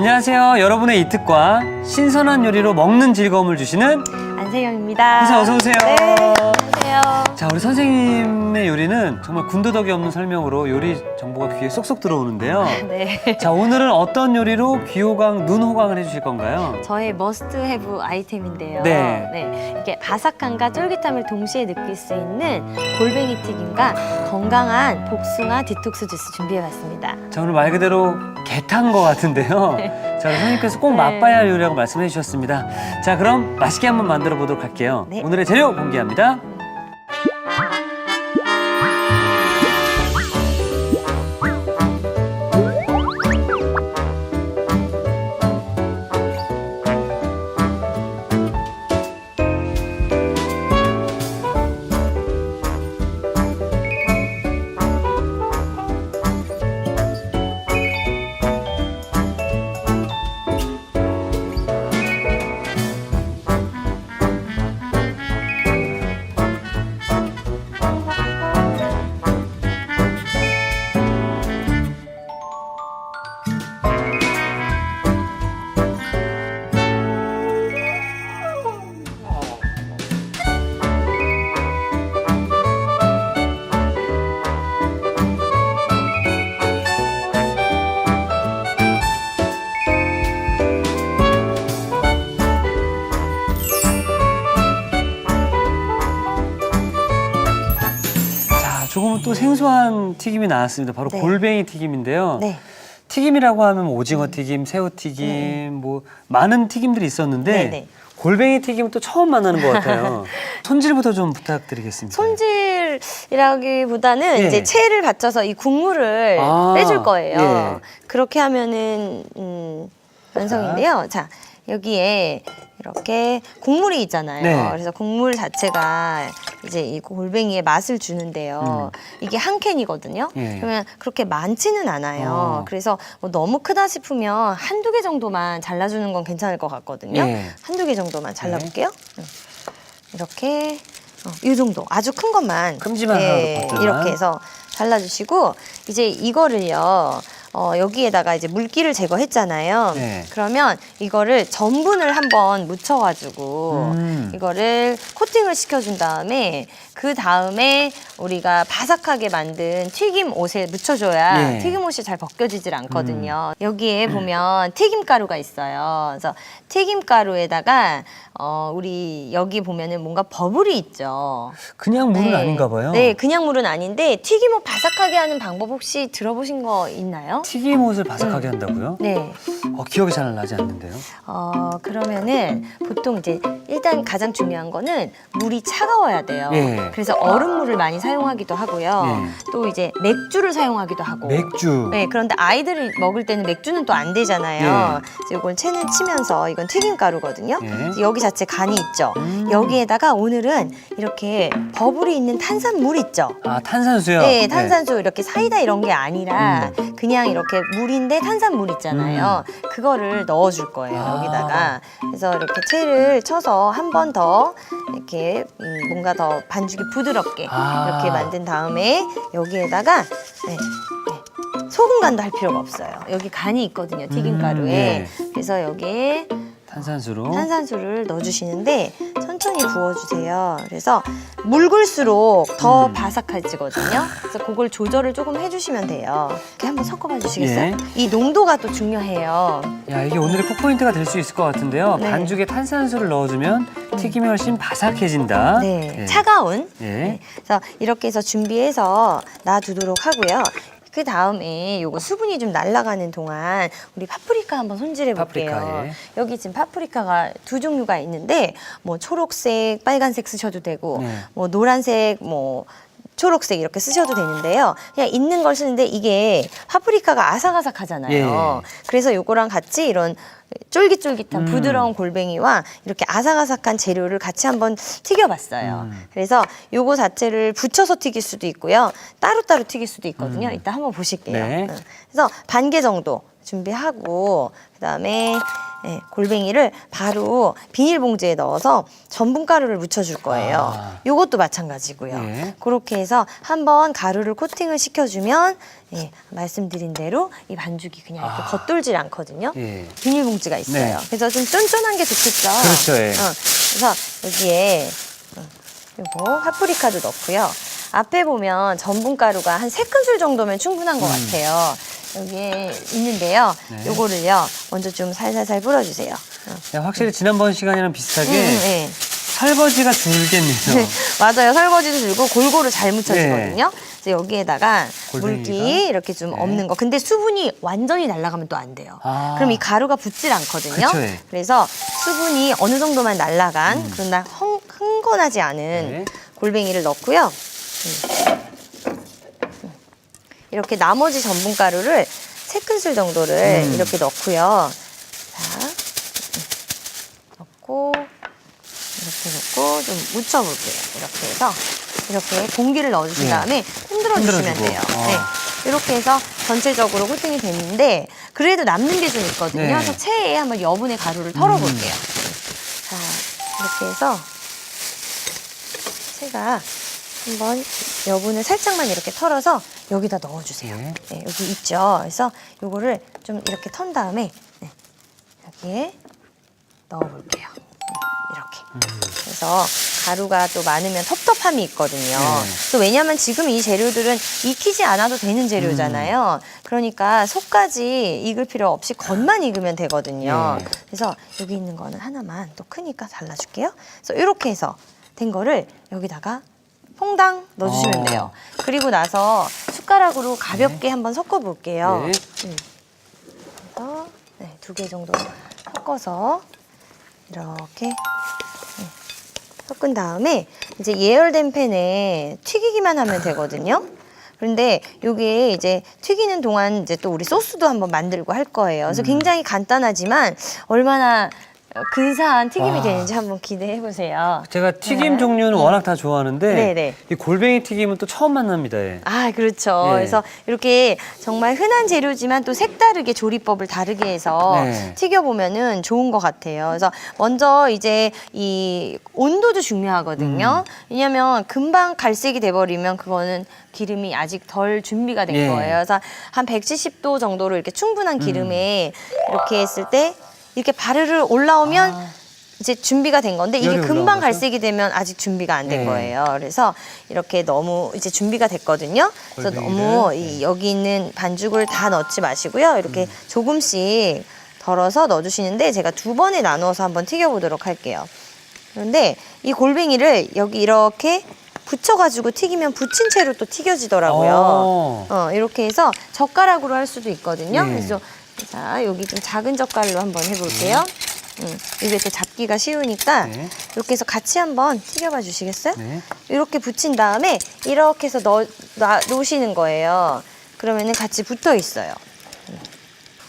안녕하세요. 여러분의 이특과 신선한 요리로 먹는 즐거움을 주시는 안세경입니다. 선생님 어서 오세요. 네, 안녕하세요. 자, 우리 선생님의 요리는 정말 군더더기 없는 설명으로 요리 정보가 귀에 쏙쏙 들어오는데요. 네. 자, 오늘은 어떤 요리로 귀호강, 눈호강을 해주실 건가요? 저의 머스트 해브 아이템인데요. 네. 이게 바삭함과 쫄깃함을 동시에 느낄 수 있는 골뱅이 튀김과 건강한 복숭아 디톡스 주스 준비해봤습니다. 자, 오늘 말 그대로 개 탄 것 같은데요. 자, 우리 선생님께서 꼭 맛봐야 할 요리라고 말씀해 주셨습니다. 자, 그럼 맛있게 한번 만들어 보도록 할게요. 네. 오늘의 재료 공개합니다. 조금은 또 생소한 튀김이 나왔습니다. 바로 네. 골뱅이 튀김인데요. 네. 튀김이라고 하면 오징어 튀김, 새우 튀김, 뭐 많은 튀김들이 있었는데 네네. 골뱅이 튀김은 또 처음 만나는 것 같아요. 손질부터 좀 부탁드리겠습니다. 손질이라기보다는 예. 이제 체를 받쳐서 이 국물을 아, 빼줄 거예요. 예. 그렇게 하면은 완성인데요. 자, 여기에 이렇게 국물이 있잖아요. 네. 그래서 국물 자체가 이제 이 골뱅이의 맛을 주는데요. 이게 한 캔이거든요. 예. 그러면 그렇게 많지는 않아요. 그래서 뭐 너무 크다 싶으면 한두 개 정도만 잘라주는 건 괜찮을 것 같거든요. 예. 한두 개 정도만 잘라볼게요. 이렇게 이 정도 아주 큰 것만 큼지막 하나로 것들만. 이렇게 해서 잘라주시고 이제 이거를요. 여기에다가 이제 물기를 제거했잖아요. 네. 그러면 이거를 전분을 한번 묻혀가지고 이거를 코팅을 시켜준 다음에 그 다음에 우리가 바삭하게 만든 튀김 옷에 묻혀줘야 네. 튀김 옷이 잘 벗겨지질 않거든요. 여기에 보면 튀김가루가 있어요. 그래서 튀김가루에다가 우리 여기 보면은 뭔가 버블이 있죠. 그냥 물은 네. 아닌가 봐요. 네, 그냥 물은 아닌데 튀김옷 바삭하게 하는 방법 혹시 들어보신 거 있나요? 튀김옷을 바삭하게 한다고요? 네. 기억이 잘 나지 않는데요. 그러면은 보통 이제 일단 가장 중요한 거는 물이 차가워야 돼요. 예. 그래서 얼음물을 많이 사용하기도 하고요. 예. 또 이제 맥주를 사용하기도 하고. 맥주. 네, 그런데 아이들이 먹을 때는 맥주는 또 안 되잖아요. 그래서 이걸 체는 치면서 이건 튀김가루거든요. 예. 여기 자체 간이 있죠. 여기에다가 오늘은 이렇게 버블이 있는 탄산물 있죠. 아, 탄산수요? 네, 탄산수 이렇게 사이다 이런 게 아니라 그냥 이렇게 물인데 탄산물 있잖아요. 그거를 넣어줄 거예요, 아. 여기다가. 그래서 이렇게 체를 쳐서 한 번 더 이렇게 뭔가 더 반죽이 부드럽게 아. 이렇게 만든 다음에 여기에다가 소금 간도 할 필요가 없어요. 여기 간이 있거든요, 튀김가루에. 예. 그래서 여기에 탄산수로. 탄산수를 넣어주시는데 천천히 부어주세요. 그래서 묽을수록 더 바삭해지거든요. 그래서 그걸 조절을 조금 해주시면 돼요. 이렇게 한번 섞어봐 주시겠어요? 예. 이 농도가 또 중요해요. 야, 이게 오늘의 콕포인트가 될 수 있을 것 같은데요. 네. 반죽에 탄산수를 넣어주면 튀김이 훨씬 바삭해진다. 네, 예. 차가운. 예. 네. 그래서 이렇게 해서 준비해서 놔두도록 하고요. 그 다음에 요거 수분이 좀 날아가는 동안 우리 파프리카 한번 손질해 볼게요. 파프리카, 예. 여기 지금 파프리카가 두 종류가 있는데 뭐 초록색, 빨간색 쓰셔도 되고 네. 뭐 노란색, 뭐 초록색 이렇게 쓰셔도 되는데요. 그냥 있는 걸 쓰는데 이게 파프리카가 아삭아삭하잖아요. 예. 그래서 요거랑 같이 이런 쫄깃쫄깃한 부드러운 골뱅이와 이렇게 아삭아삭한 재료를 같이 한번 튀겨봤어요. 그래서 요거 자체를 붙여서 튀길 수도 있고요. 따로따로 튀길 수도 있거든요. 이따 한번 보실게요. 네. 그래서 반 개 정도 준비하고 그다음에 예, 골뱅이를 바로 비닐봉지에 넣어서 전분가루를 묻혀줄 거예요. 아. 요것도 마찬가지고요. 예. 그렇게 해서 한번 가루를 코팅을 시켜주면 예, 말씀드린 대로 이 반죽이 그냥 이렇게 겉돌질 않거든요. 예. 비닐봉지가 있어요. 네. 그래서 좀 쫀쫀한 게 좋겠죠. 그렇죠, 예. 그래서 여기에 요거 파프리카도 넣고요. 앞에 보면 전분가루가 한 3큰술 정도면 충분한 것 같아요. 여기에 있는데요. 네. 요거를요. 먼저 좀 살살살 뿌려주세요. 야, 확실히 지난번 시간이랑 비슷하게 네. 설거지가 줄겠네요. 맞아요. 설거지도 줄고 골고루 잘 묻혀지거든요. 그래서 여기에다가 골뱅이가? 물기 이렇게 좀 네. 없는 거. 근데 수분이 완전히 날아가면 또 안 돼요. 아. 그럼 이 가루가 붙질 않거든요. 그쵸, 예. 그래서 수분이 어느 정도만 날아간 그러나 흥건하지 않은 네. 골뱅이를 넣고요. 이렇게 나머지 전분가루를 3큰술 정도를 이렇게 넣고요. 자, 넣고 이렇게 넣고 좀 묻혀볼게요. 이렇게 해서 이렇게 공기를 넣어주신 네. 다음에 흔들어주시면 흔들어주고. 돼요. 아. 네. 이렇게 해서 전체적으로 코팅이 됐는데 그래도 남는 게 좀 있거든요. 네. 그래서 체에 한번 여분의 가루를 털어볼게요. 자, 이렇게 해서 체가 한번 여분을 살짝만 이렇게 털어서 여기다 넣어주세요. 네. 네, 여기 있죠. 그래서 요거를 좀 이렇게 턴 다음에 네, 여기에 넣어볼게요. 이렇게. 그래서 가루가 또 많으면 텁텁함이 있거든요. 네. 또 왜냐하면 지금 이 재료들은 익히지 않아도 되는 재료잖아요. 그러니까 속까지 익을 필요 없이 겉만 익으면 되거든요. 네. 그래서 여기 있는 거는 하나만 또 크니까 잘라줄게요. 그래서 이렇게 해서 된 거를 여기다가 퐁당 넣어주시면 돼요. 그리고 나서 숟가락으로 가볍게 한번 섞어볼게요. 네. 그래서 네, 2개 정도 섞어서 이렇게 섞은 다음에 이제 예열된 팬에 튀기기만 하면 되거든요. 그런데 요게 이제 튀기는 동안 이제 또 우리 소스도 한번 만들고 할 거예요. 그래서 굉장히 간단하지만 얼마나 근사한 튀김이 와. 되는지 한번 기대해 보세요. 제가 튀김 종류는 워낙 다 좋아하는데 네네. 이 골뱅이 튀김은 또 처음 만납니다. 예. 아, 그렇죠. 네. 그래서 이렇게 정말 흔한 재료지만 또 색다르게 조리법을 다르게 해서 네. 튀겨보면은 좋은 것 같아요. 그래서 먼저 이제 이 온도도 중요하거든요. 왜냐면 금방 갈색이 돼버리면 그거는 기름이 아직 덜 준비가 된 예. 거예요. 그래서 한 170도 정도로 이렇게 충분한 기름에 이렇게 했을 때 이렇게 바르르 올라오면 이제 준비가 된 건데 이게 열이 금방 올라온 거죠? 갈색이 되면 아직 준비가 안 된 네. 거예요. 그래서 이렇게 너무 이제 준비가 됐거든요. 그래서 골뱅이를, 너무 네. 여기 있는 반죽을 다 넣지 마시고요. 이렇게 조금씩 덜어서 넣어주시는데 제가 2번에 나누어서 한번 튀겨보도록 할게요. 그런데 이 골뱅이를 여기 이렇게 붙여가지고 튀기면 붙인 채로 또 튀겨지더라고요. 이렇게 해서 젓가락으로 할 수도 있거든요. 네. 그래서 자, 여기 좀 작은 젓갈로 한번 해볼게요. 이게 또 잡기가 쉬우니까 네. 이렇게 해서 같이 한번 튀겨봐 주시겠어요? 네. 이렇게 붙인 다음에 이렇게 해서 놓으시는 거예요. 그러면은 같이 붙어 있어요.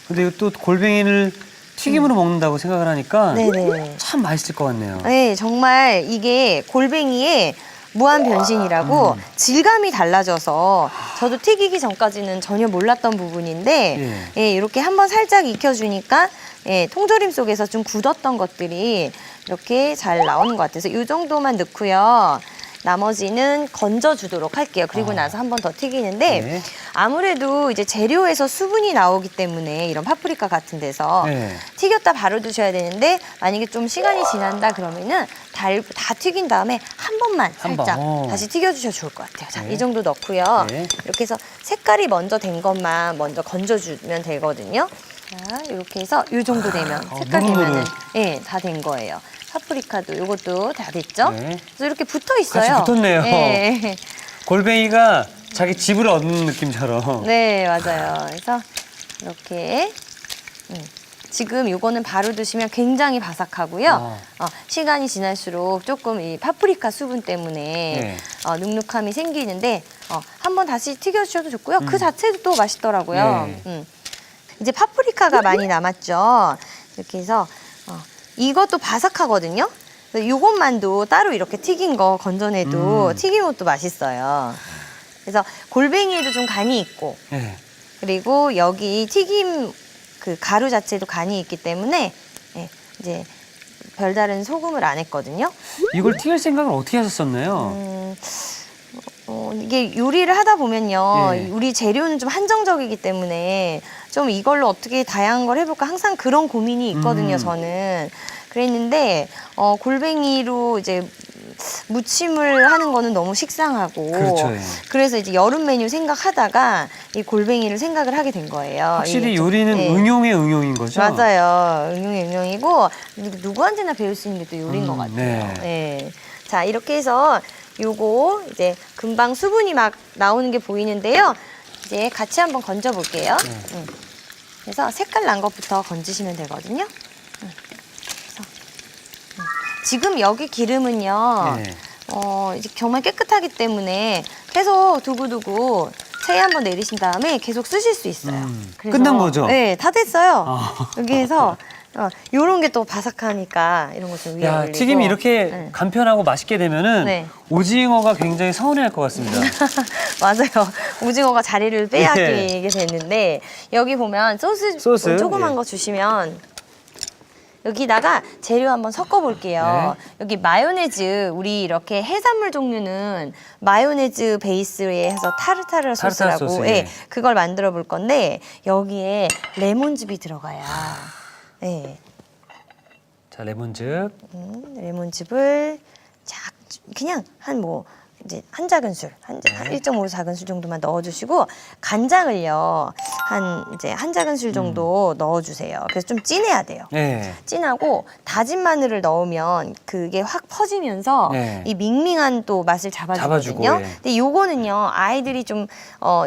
근데 또 골뱅이를 튀김으로 먹는다고 생각을 하니까 네네. 참 맛있을 것 같네요. 네, 정말 이게 골뱅이의 무한 변신이라고 질감이 달라져서 저도 튀기기 전까지는 전혀 몰랐던 부분인데 예, 이렇게 한번 살짝 익혀주니까 예, 통조림 속에서 좀 굳었던 것들이 이렇게 잘 나오는 것 같아서 이 정도만 넣고요. 나머지는 건져주도록 할게요. 그리고 나서 한 번 더 튀기는데 네. 아무래도 이제 재료에서 수분이 나오기 때문에 이런 파프리카 같은 데서 네. 튀겼다 바로 드셔야 되는데 만약에 좀 시간이 지난다 그러면은 다 튀긴 다음에 한 번만 한 살짝 번. 다시 튀겨주셔도 좋을 것 같아요. 자, 네. 이 정도 넣고요. 네. 이렇게 해서 색깔이 먼저 된 것만 먼저 건져주면 되거든요. 자, 이렇게 해서 이 정도 되면 색깔 되면은 예, 다 된 거예요. 파프리카도 이것도 다 됐죠? 네. 그래서 이렇게 붙어 있어요. 같이 붙었네요. 예. 골뱅이가 자기 집을 얻는 느낌처럼. 네, 맞아요. 그래서 이렇게 지금 이거는 바로 드시면 굉장히 바삭하고요. 시간이 지날수록 조금 이 파프리카 수분 때문에 네. 눅눅함이 생기는데 한번 다시 튀겨주셔도 좋고요. 그 자체도 또 맛있더라고요. 네. 이제 파프리카가 많이 남았죠. 이렇게 해서 이것도 바삭하거든요. 이것만도 따로 이렇게 튀긴 거 건져내도 튀긴 것도 맛있어요. 그래서 골뱅이에도 좀 간이 있고 네. 그리고 여기 튀김 그 가루 자체도 간이 있기 때문에 이제 별다른 소금을 안 했거든요. 이걸 튀길 생각을 어떻게 하셨었나요? 이게 요리를 하다 보면요. 예. 우리 재료는 좀 한정적이기 때문에 좀 이걸로 어떻게 다양한 걸 해볼까 항상 그런 고민이 있거든요, 저는. 그랬는데, 골뱅이로 이제 무침을 하는 거는 너무 식상하고. 그렇죠, 예. 그래서 이제 여름 메뉴 생각하다가 이 골뱅이를 생각을 하게 된 거예요. 확실히 이게 좀, 요리는 예. 응용의 응용인 거죠? 맞아요. 응용의 응용이고, 누구한테나 배울 수 있는 게 또 요리인 것 같아요. 네. 네. 자, 이렇게 해서 요거 이제 금방 수분이 막 나오는 게 보이는데요. 이제 같이 한번 건져 볼게요. 네. 그래서 색깔 난 것부터 건지시면 되거든요. 그래서, 지금 여기 기름은요. 네. 이제 정말 깨끗하기 때문에 계속 두고두고 체에 한번 내리신 다음에 계속 쓰실 수 있어요. 끝난 거죠? 네, 다 됐어요. 아. 여기에서 요런 게 또 바삭하니까 이런 거 좀 위에 야, 올리고. 튀김이 이렇게 네. 간편하고 맛있게 되면은 네. 오징어가 굉장히 서운해할 것 같습니다. 맞아요. 오징어가 자리를 빼앗기게 됐는데 여기 보면 소스 조그만 예. 거 주시면 여기다가 재료 한번 섞어 볼게요. 네. 여기 마요네즈 우리 이렇게 해산물 종류는 마요네즈 베이스에 해서 타르타르 소스라고 소스, 예, 예. 그걸 만들어 볼 건데 여기에 레몬즙이 들어가야 네. 자, 레몬즙. 레몬즙을 그냥 이제 한 작은술, 한 1.5 작은술 정도만 넣어주시고 간장을요 한 작은술 정도 넣어주세요. 그래서 좀 진해야 돼요. 네. 진하고 다진 마늘을 넣으면 그게 확 퍼지면서 네. 이 밍밍한 또 맛을 잡아주고, 잡아주거든요. 예. 근데 요거는요 아이들이 좀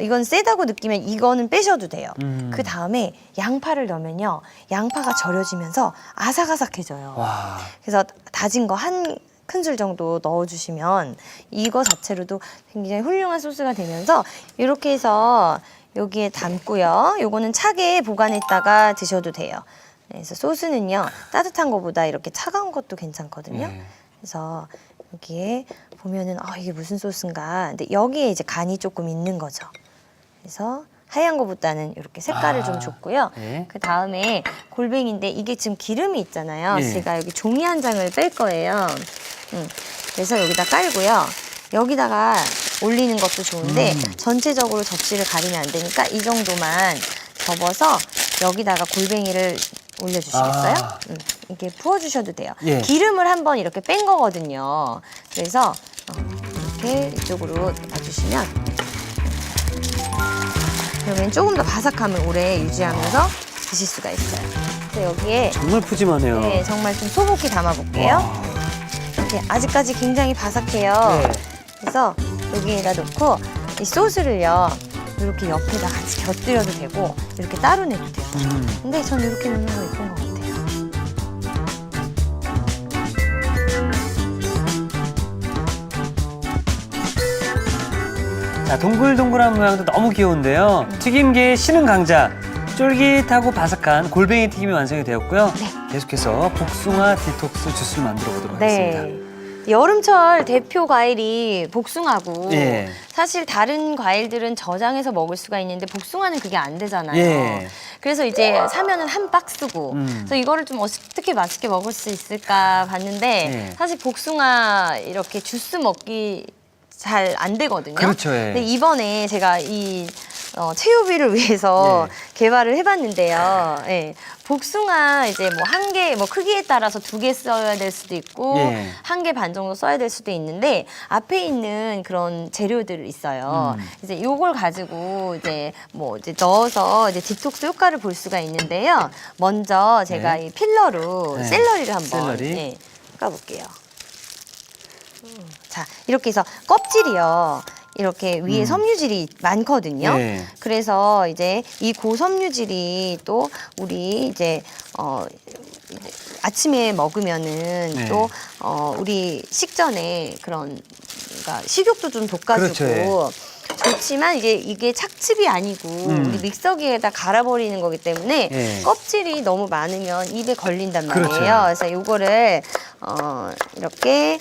이건 세다고 느끼면 이거는 빼셔도 돼요. 그 다음에 양파를 넣으면요 양파가 절여지면서 아삭아삭해져요. 와. 그래서 다진 거 한 큰술 정도 넣어주시면 이거 자체로도 굉장히 훌륭한 소스가 되면서 이렇게 해서 여기에 담고요. 요거는 차게 보관했다가 드셔도 돼요. 그래서 소스는요 따뜻한 거보다 이렇게 차가운 것도 괜찮거든요. 네. 그래서 여기에 보면은 이게 무슨 소스인가. 근데 여기에 이제 간이 조금 있는 거죠. 그래서 하얀 거보다는 이렇게 색깔을 좀 줬고요. 네. 그 다음에 골뱅인데 이게 지금 기름이 있잖아요. 예. 제가 여기 종이 한 장을 뺄 거예요. 그래서 여기다 깔고요. 여기다가 올리는 것도 좋은데 전체적으로 접시를 가리면 안 되니까 이 정도만 접어서 여기다가 골뱅이를 올려주시겠어요? 아. 이렇게 부어주셔도 돼요. 예. 기름을 한번 이렇게 뺀 거거든요. 그래서 이렇게 이쪽으로 놔주시면 그러면 조금 더 바삭함을 오래 유지하면서 드실 수가 있어요. 그래서 여기에 정말 푸짐하네요. 네, 정말 좀 소복히 담아볼게요. 이렇게 아직까지 굉장히 바삭해요. 네. 그래서 여기에다 놓고 이 소스를요 이렇게 옆에다 같이 곁들여도 되고 이렇게 따로 내도 돼요. 근데 전 이렇게 넣는 거 예쁜 것 같아요. 자, 동글동글한 모양도 너무 귀여운데요. 튀김계의 신흥 강자, 쫄깃하고 바삭한 골뱅이 튀김이 완성이 되었고요. 네. 계속해서 복숭아 디톡스 주스를 만들어 보도록 하겠습니다. 네. 여름철 대표 과일이 복숭아고 예. 사실 다른 과일들은 저장해서 먹을 수가 있는데 복숭아는 그게 안 되잖아요. 예. 그래서 이제 사면은 한 박스고 그래서 이거를 좀 어떻게 맛있게 먹을 수 있을까 봤는데 예. 사실 복숭아 이렇게 주스 먹기 잘 안 되거든요. 그렇죠, 예. 근데 이번에 제가 이 체육비를 위해서 개발을 해봤는데요. 예. 복숭아 이제 뭐 한 개, 뭐 크기에 따라서 2개 써야 될 수도 있고 예. 1개 반 정도 써야 될 수도 있는데 앞에 있는 그런 재료들이 있어요. 이제 요걸 가지고 이제 뭐 이제 넣어서 이제 디톡스 효과를 볼 수가 있는데요. 먼저 제가 네. 이 필러로 네. 샐러리를 한번 샐러리. 까볼게요. 자, 이렇게 해서 껍질이요. 이렇게 위에 섬유질이 많거든요. 네. 그래서 이제 이 고섬유질이 또 우리 이제 아침에 먹으면은 네. 또 우리 식전에 그런 그러니까 식욕도 좀 돋궈주고 그렇죠, 좋지만 이게 착즙이 아니고 우리 믹서기에다 갈아버리는 거기 때문에 예. 껍질이 너무 많으면 입에 걸린단 말이에요. 그렇죠. 그래서 요거를 이렇게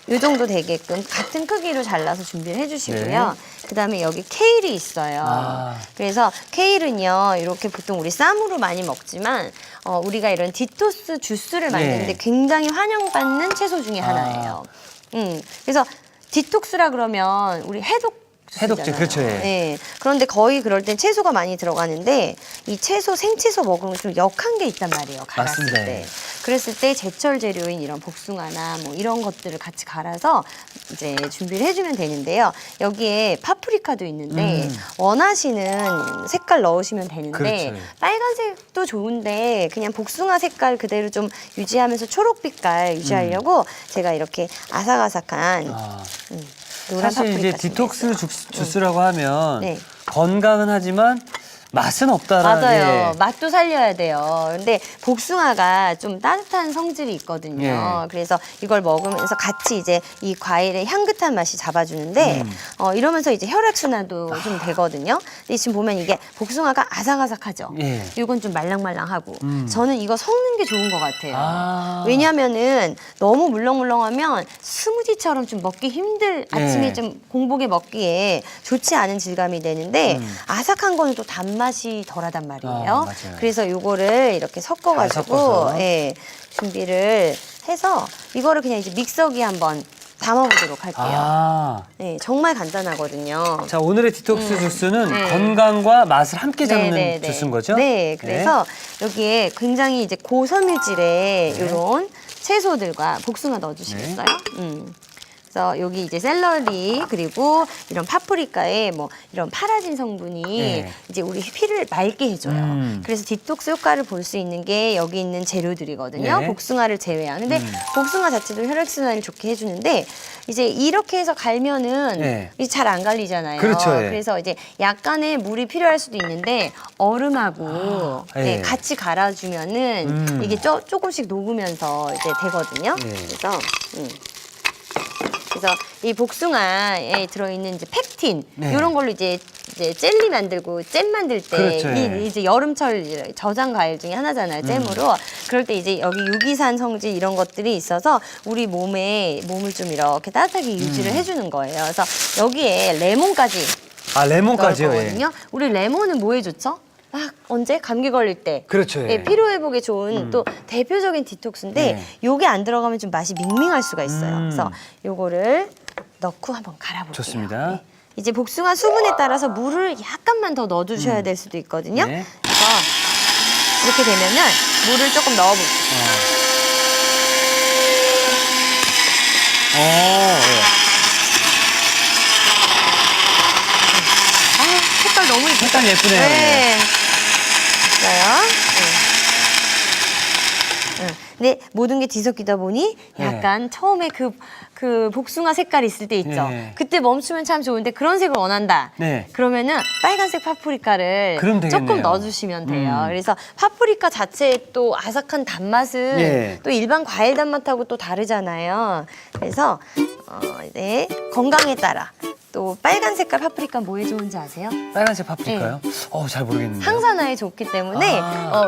요 정도 되게끔 같은 크기로 잘라서 준비를 해주시고요. 그다음에 여기 케일이 있어요. 그래서 케일은요, 이렇게 보통 우리 쌈으로 많이 먹지만 우리가 이런 디토스 주스를 만드는데 예. 굉장히 환영받는 채소 중에 하나예요. 그래서 디톡스라 그러면 우리 해독제, 그렇죠. 예. 네. 그런데 거의 그럴 땐 채소가 많이 들어가는데 이 채소 생채소 먹으면 좀 역한 게 있단 말이에요. 갈았을 맞습니다. 때. 그랬을 때 제철 재료인 이런 복숭아나 뭐 이런 것들을 같이 갈아서 이제 준비를 해주면 되는데요. 여기에 파프리카도 있는데 원하시는 색깔 넣으시면 되는데 그렇죠. 빨간색도 좋은데 그냥 복숭아 색깔 그대로 좀 유지하면서 초록빛깔 유지하려고 제가 이렇게 아삭아삭한 노란 사실 이제 파프리카 디톡스 준비했어요. 주스라고 하면 네. 건강은 하지만 맛은 없다라는. 맞아요. 예. 맛도 살려야 돼요. 근데 복숭아가 좀 따뜻한 성질이 있거든요. 예. 그래서 이걸 먹으면서 같이 이제 이 과일의 향긋한 맛이 잡아주는데 이러면서 이제 혈액순환도 좀 되거든요. 근데 지금 보면 이게 복숭아가 아삭아삭하죠. 예. 이건 좀 말랑말랑하고 저는 이거 섞는 게 좋은 것 같아요. 예. 왜냐하면은 너무 물렁물렁하면 스무디처럼 좀 먹기 힘들 아침에 예. 좀 공복에 먹기에 좋지 않은 질감이 되는데 아삭한 거는 또 단맛이 덜하단 말이에요. 맞아요. 그래서 요거를 이렇게 잘 섞어가지고 섞어서. 예, 준비를 해서 이거를 그냥 이제 믹서기에 한번 담아보도록 할게요. 네, 정말 간단하거든요. 자, 오늘의 디톡스 주스는 네. 건강과 맛을 함께 잡는 네, 네. 주스인 거죠? 네, 그래서 여기에 굉장히 이제 고섬유질의 이런 채소들과 복숭아 넣어주시겠어요? 그래서 여기 이제 샐러리 그리고 이런 파프리카에 뭐 이런 파라진 성분이 네. 이제 우리 피를 맑게 해줘요. 그래서 디톡스 효과를 볼 수 있는 게 여기 있는 재료들이거든요. 네. 복숭아를 제외한. 근데 복숭아 자체도 혈액순환을 좋게 해주는데 이제 이렇게 해서 갈면은 네. 잘 안 갈리잖아요. 그렇죠, 예. 그래서 이제 약간의 물이 필요할 수도 있는데 얼음하고 예. 네, 같이 갈아주면은 이게 조금씩 녹으면서 이제 되거든요. 예. 그래서 이 복숭아에 들어있는 이제 펙틴 네. 이런 걸로 이제 젤리 만들고 잼 만들 때 그렇죠, 예. 이제 여름철 저장 과일 중에 하나잖아요. 잼으로. 그럴 때 이제 여기 유기산 성질 이런 것들이 있어서 우리 몸을 좀 이렇게 따뜻하게 유지를 해주는 거예요. 그래서 여기에 레몬까지 레몬까지요. 넣을 예. 거거든요. 우리 레몬은 뭐에 좋죠? 막 언제 감기 걸릴 때 그렇죠. 예. 피로 회복에 좋은 또 대표적인 디톡스인데 네. 요게 안 들어가면 좀 맛이 밍밍할 수가 있어요. 그래서 요거를 넣고 한번 갈아볼게요. 좋습니다. 네. 이제 복숭아 수분에 따라서 물을 약간만 더 넣어주셔야 될 수도 있거든요. 네. 그래서 이렇게 되면은 물을 조금 넣어볼게요. 색깔 너무 예쁘다. 색깔 예쁘네요. 네. 있어요. 근데 모든 게 뒤섞이다 보니 약간 처음에 그 복숭아 색깔 있을 때 있죠. 네. 그때 멈추면 참 좋은데 그런 색을 원한다. 네. 그러면은 빨간색 파프리카를 그럼 되겠네요. 조금 넣어주시면 돼요. 그래서 파프리카 자체의 또 아삭한 단맛은 예. 또 일반 과일 단맛하고 또 다르잖아요. 그래서 이제 건강에 따라 또 빨간 색깔 파프리카 뭐에 좋은지 아세요? 빨간색 파프리카요? 잘 모르겠는데. 항산화에 좋기 때문에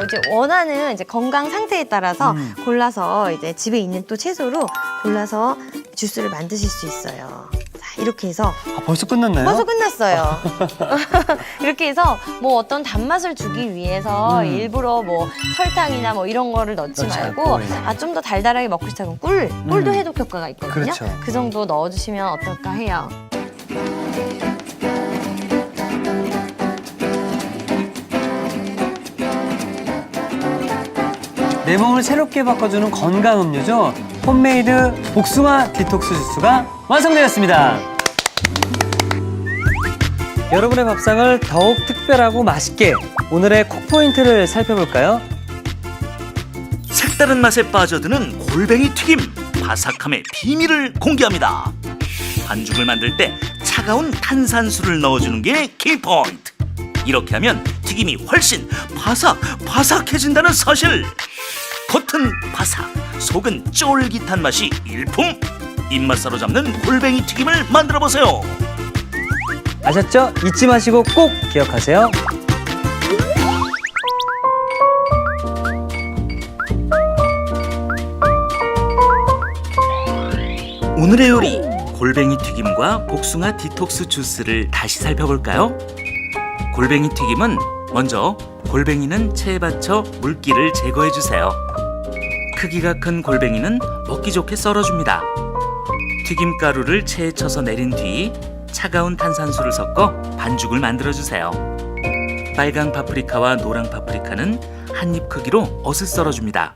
이제 원하는 이제 건강 상태에 따라서 골라서 이제 집에 있는 또 채소로 골라서 주스를 만드실 수 있어요. 자, 이렇게 해서 벌써 끝났나요? 벌써 끝났어요. 이렇게 해서 뭐 어떤 단맛을 주기 위해서 일부러 뭐 설탕이나 뭐 이런 거를 넣지 넣지 말고 않고, 예. 좀 더 달달하게 먹고 싶다면 꿀도 해독 효과가 있거든요. 그렇죠. 그 정도 넣어주시면 어떨까 해요. 내 몸을 새롭게 바꿔주는 건강 음료죠. 홈메이드 복숭아 디톡스 주스가 완성되었습니다. 여러분의 밥상을 더욱 특별하고 맛있게 오늘의 콕포인트를 살펴볼까요? 색다른 맛에 빠져드는 골뱅이 튀김, 바삭함의 비밀을 공개합니다. 반죽을 만들 때 차가운 탄산수를 넣어주는 게 키포인트. 이렇게 하면 튀김이 훨씬 바삭해진다는 사실. 겉은 바삭, 속은 쫄깃한 맛이 일품. 입맛 사로잡는 골뱅이 튀김을 만들어보세요. 아셨죠? 잊지 마시고 꼭 기억하세요. 오늘의 요리 골뱅이 튀김과 복숭아 디톡스 주스를 다시 살펴볼까요? 골뱅이 튀김은 먼저 골뱅이는 체에 받쳐 물기를 제거해 주세요. 크기가 큰 골뱅이는 먹기 좋게 썰어줍니다. 튀김가루를 체에 쳐서 내린 뒤 차가운 탄산수를 섞어 반죽을 만들어 주세요. 빨강 파프리카와 노랑 파프리카는 한 입 크기로 어슷 썰어줍니다.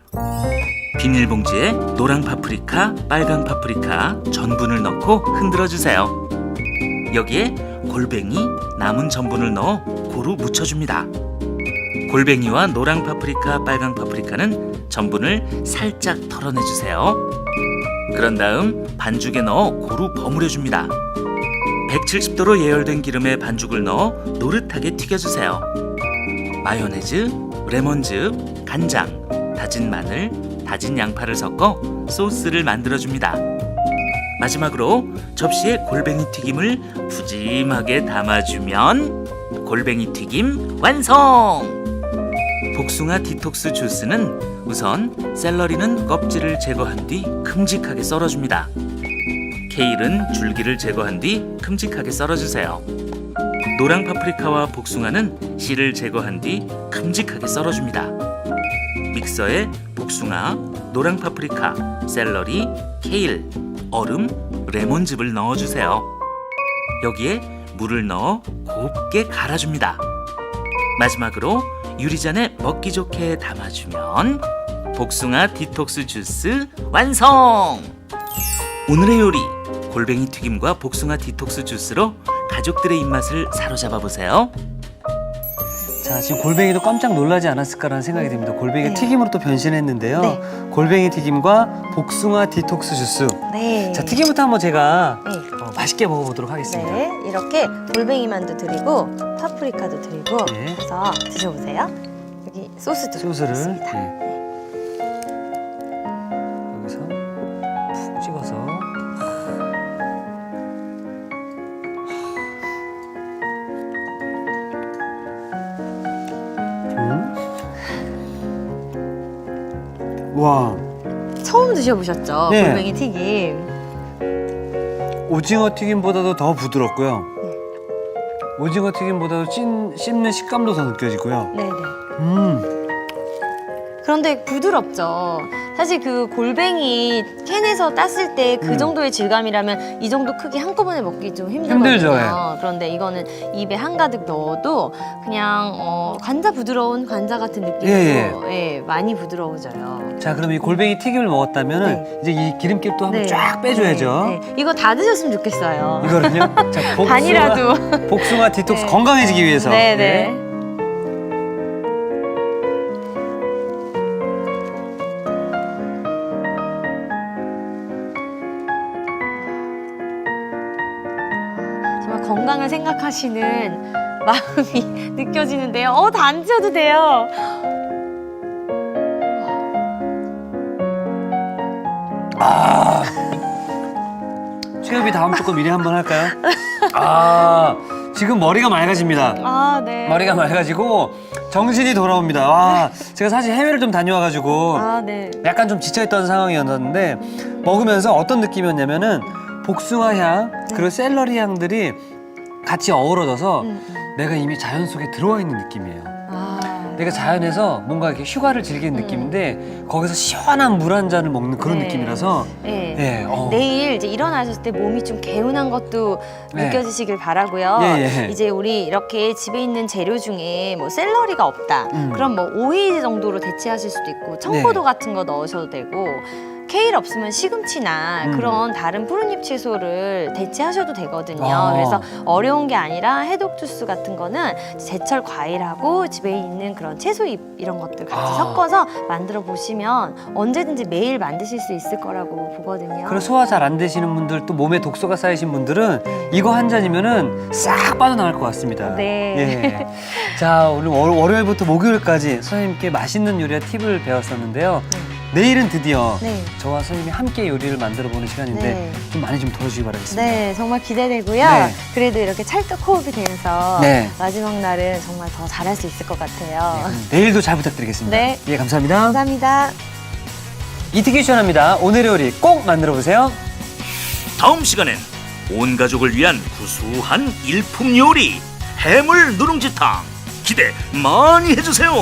비닐봉지에 노랑 파프리카, 빨강 파프리카, 전분을 넣고 흔들어 주세요. 여기에 골뱅이, 남은 전분을 넣어 고루 묻혀줍니다. 골뱅이와 노랑 파프리카, 빨강 파프리카는 전분을 살짝 털어내 주세요. 그런 다음 반죽에 넣어 고루 버무려 줍니다. 170도로 예열된 기름에 반죽을 넣어 노릇하게 튀겨주세요. 마요네즈, 레몬즙, 간장, 다진 마늘, 다진 양파를 섞어 소스를 만들어줍니다. 마지막으로 접시에 골뱅이 튀김을 푸짐하게 담아주면 골뱅이 튀김 완성! 복숭아 디톡스 주스는 우선 샐러리는 껍질을 제거한 뒤 큼직하게 썰어줍니다. 케일은 줄기를 제거한 뒤 큼직하게 썰어주세요. 노랑 파프리카와 복숭아는 씨를 제거한 뒤 큼직하게 썰어줍니다. 믹서에 복숭아, 노랑 파프리카, 샐러리, 케일, 얼음, 레몬즙을 넣어주세요. 여기에 물을 넣어 곱게 갈아줍니다. 마지막으로 유리잔에 먹기 좋게 담아주면 복숭아 디톡스 주스 완성! 오늘의 요리, 골뱅이 튀김과 복숭아 디톡스 주스로 가족들의 입맛을 사로잡아 보세요. 자, 지금 골뱅이도 깜짝 놀라지 않았을까라는 생각이 듭니다. 골뱅이 네. 튀김으로 또 변신했는데요. 네. 골뱅이 튀김과 복숭아 디톡스 주스. 네. 자, 튀김부터 한번 제가 네. 맛있게 먹어보도록 하겠습니다. 네, 이렇게 골뱅이만두 드리고 파프리카도 드리고 네. 해서 드셔보세요. 여기 소스도 소스를 있습니다. 여기서 푹 찍어서. 와, 처음 드셔보셨죠? 네. 골뱅이 튀김. 오징어 튀김보다도 더 부드럽고요. 오징어 튀김보다도 씹는 식감도 더 느껴지고요. 네네. 음, 그런데 부드럽죠. 사실 그 골뱅이 캔에서 땄을 때 그 정도의 질감이라면 이 정도 크기 한꺼번에 먹기 좀 힘들거든요. 힘들죠, 예. 그런데 이거는 입에 한가득 넣어도 그냥 관자 부드러운 관자 같은 느낌으로 예, 많이 부드러워져요. 자, 그럼 이 골뱅이 튀김을 먹었다면은 네. 이제 이 기름기도 한번 네. 쫙 빼줘야죠. 네, 네. 이거 다 드셨으면 좋겠어요. 이거는요? 자, 반이라도. 복숭아 디톡스 네. 건강해지기 위해서. 네네. 정말 건강을 생각하시는 마음이 느껴지는데요. 다 안 드셔도 돼요. 취업이 다음 조금 미리 한번 할까요? 아, 지금 머리가 맑아집니다. 아, 네. 머리가 맑아지고 정신이 돌아옵니다. 와, 제가 사실 해외를 좀 다녀와가지고 아, 네. 약간 좀 지쳐있던 상황이었는데 먹으면서 어떤 느낌이었냐면은 복숭아 향 그리고 샐러리 향들이 같이 어우러져서 내가 이미 자연 속에 들어와 있는 느낌이에요. 아, 내가 자연에서 뭔가 이렇게 휴가를 즐기는 느낌인데 거기서 시원한 물 한 잔을 먹는 그런 네. 느낌이라서 네. 예, 내일 이제 일어나셨을 때 몸이 좀 개운한 것도 네. 느껴지시길 바라고요. 예, 예. 이제 우리 이렇게 집에 있는 재료 중에 뭐 샐러리가 없다. 그럼 뭐 오이 정도로 대체하실 수도 있고 청포도 네. 같은 거 넣으셔도 되고 케일 없으면 시금치나 그런 다른 푸른잎 채소를 대체하셔도 되거든요. 아. 그래서 어려운 게 아니라 해독 주스 같은 거는 제철 과일하고 집에 있는 그런 채소잎 이런 것들 같이 아. 섞어서 만들어 보시면 언제든지 매일 만드실 수 있을 거라고 보거든요. 그리고 소화 잘 안 되시는 분들 또 몸에 독소가 쌓이신 분들은 이거 한 잔이면은 싹 빠져나갈 것 같습니다. 네. 예. 자, 오늘 월요일부터 목요일까지 선생님께 맛있는 요리와 팁을 배웠었는데요. 내일은 드디어 네. 저와 선생님이 함께 요리를 만들어-보는 시간인데 네. 좀 많이 좀 도와주시기 바라겠습니다. 네, 정말 기대되고요. 네. 그래도 이렇게 찰떡 호흡이 되면서 네. 마지막 날은 정말 더 잘할 수 있을 것 같아요. 내일도 잘 부탁드리겠습니다. 네. 예, 감사합니다. 감사합니다. 이특기 추천합니다. 오늘의 요리 꼭 만들어 보세요. 다음 시간엔 온 가족을 위한 구수한 일품 요리 해물 누룽지탕 기대 많이 해주세요.